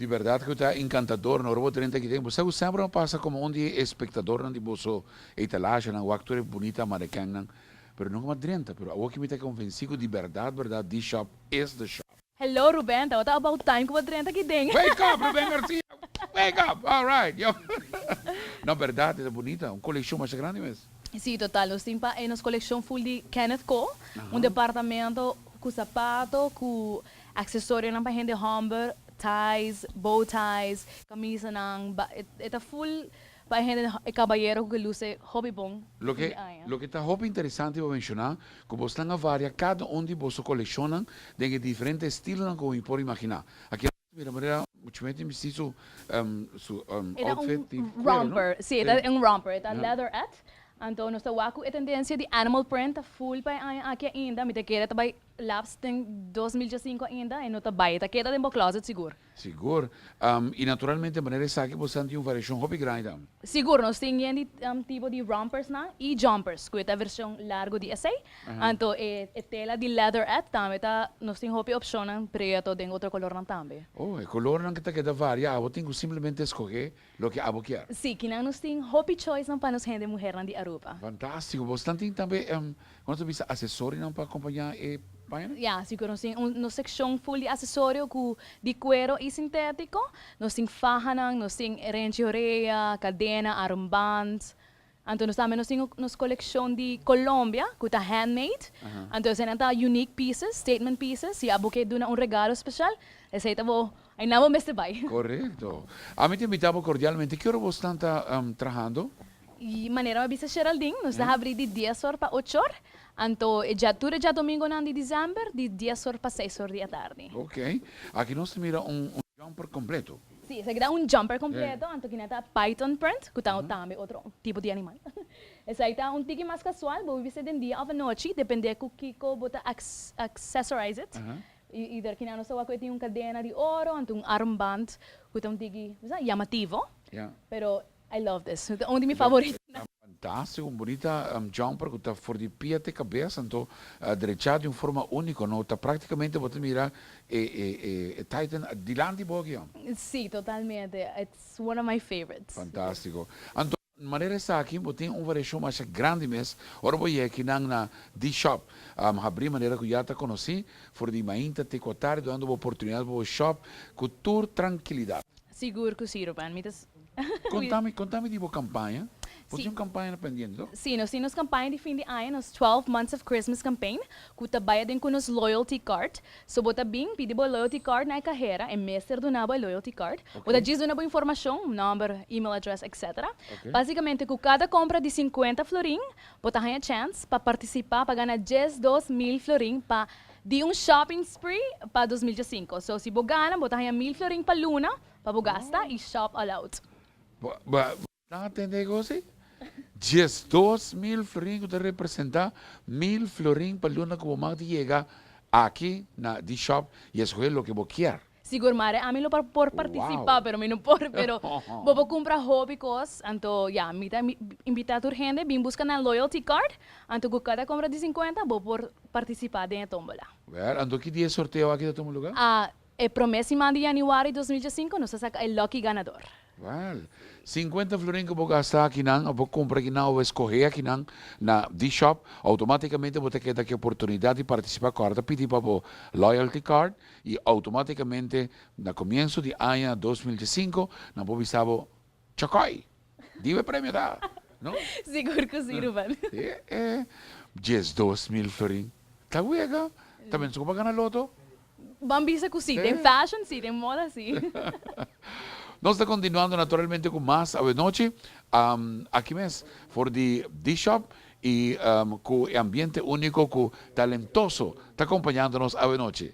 De verdade que está encantador, no robô 30 que tem. Você sempre não passa como um dia espectador, não tipo so etalagem, não o actor é bonita, americano, não. Pero não como 30, pero o que me está convencido de verdade, the shop is the shop. Hello, Ruben. Tawa ta about time ko ba 30 kideng? Wake up, Rubén Garcia! Wake up! All right, yo. Não, verdade, é bonita, uma coleção mais grande mesmo. Sí, total. Nós temos em nossa coleção full de Kenneth Co. Departamento com sapato, com acessório na gente humber, ties, bow ties, camisa nang, ita full para gente caballero que luce hobby bom. Lo que está muito interessante para mencionar, que você tem a varia, cada um de vocês colecionam, tem diferentes estilos que você pode imaginar. Aqui, de maneira, muito bem, vestido su outfit. Romper, sí, é romper, é leatherette. Então, nós temos a tendência de animal print, full para aqui ainda, me te queda também laps tem 2005 ainda, e não está bem, te queda dentro do closet seguro. Seguro. E naturalmente, de maneira essa que você tem uma variação hobby grande. Seguro, nós temos tipo de rompers na e jumpers, que é a versão largo de essay. Então, é tela de leatherette também, nós temos hobby opção preto de outro color também. Oh, o color não que está queda varia, eu tenho simplesmente escolher o que eu quero. Sim, que nós temos hobby choice para nós gente mulher na de Aruba. Fantástico. Você tem também, quando você vê acessórios para acompanhar página? Yeah, seguro, nós temos uma seção full de acessório de cuero e sintético. Nós temos faja, nós temos renchoreia, cadena, armbands. Então, nós temos uma coleção de Colômbia, que está handmade. Então, nós temos unique pieces, statement pieces. E a buquê duna regalo especial. Esse aí aí não vamos bay. Correto. A mim te invitava cordialmente. Que hora você está trabalhando? E maneira uma bisa Geraldine, nós está abrindo de 10 horas para 8 horas. Então, já domingo de dezembro, de 10 horas para 6 horas da tarde. Ok. Aqui nós temos jumper completo. Sim, se queda jumper completo, então que está Python print, que está também outro tipo de animal. Esse aí está tique mais casual, vou viver de dia ou de noite, depende do que bota accessorize it. Either que não só tem cadena de ouro, então armband, que tem tique, llamativo. Pero I love this. Um de meus favoritos. Fantástico, bonita jumper que está for de pia até cabeça, então derechado de uma forma única, não está praticamente você mirar Titan dilante bogia. Sim, totalmente. It's one of my favorites. Fantástico. Então, maneira essa aqui, você tem uma variação mais grande mesmo. Ora vou ir aqui na D-Shop, abrir maneira que já está conheci, for de mainta te cotar, dando uma oportunidade para o shop, com tour tranquilidade. Seguro que sim, Ruben. Contame de uma campanha. Você tem uma campanha pendente, não? Sim, nós temos campanha de fim de ano, nos 12 Months of Christmas campaign, que trabalha com nos loyalty card. So, bota bem, pede bo loyalty card na carreira, e mestre do nabo loyalty card. Bota diz do nabo informação, number, email address, etc. Basicamente, com cada compra de 50 florim, bota ganha chance para participar, para ganhar 12,000 florim para de um shopping spree para 2005. So, se você ganha, bota ganha 1,000 florim para luna, para gastar e shop all out. Não tem negócio? 2,000 florins que representa 1,000 florins para luna que você chega aqui na D-Shop e escolher o que você quer. Seguro, Mare, a mim não por participar, pero mim não por, pero vou comprar hobby cos, então, me invitar a gente, vim buscar na loyalty card, então, com cada compra de 50, vou por participar da tombola. Então, que dia sorteio aqui da tombola? É próximo de janeiro de 2005, nós saca o lucky ganador. Well, 50 florins que você gastar aqui não, você compra aqui não, ou escolher aqui não, na D-Shop, automaticamente você tem aqui a oportunidade de participar com a pedir para o loyalty card e automaticamente, no começo de ano 2005, nós vamos visar o Chocói. Dive prêmio, tá? Não? Seguro que sim, Ruben. 12,000 florins. Tá buega? Também se você ganhar loto? Bambisa que sim, tem fashion sim, tem moda sim. Nós estamos continuando naturalmente com mais a noite, aqui mesmo, for the D-Shop e com o ambiente único, com talentoso, está acompanhando-nos a noite.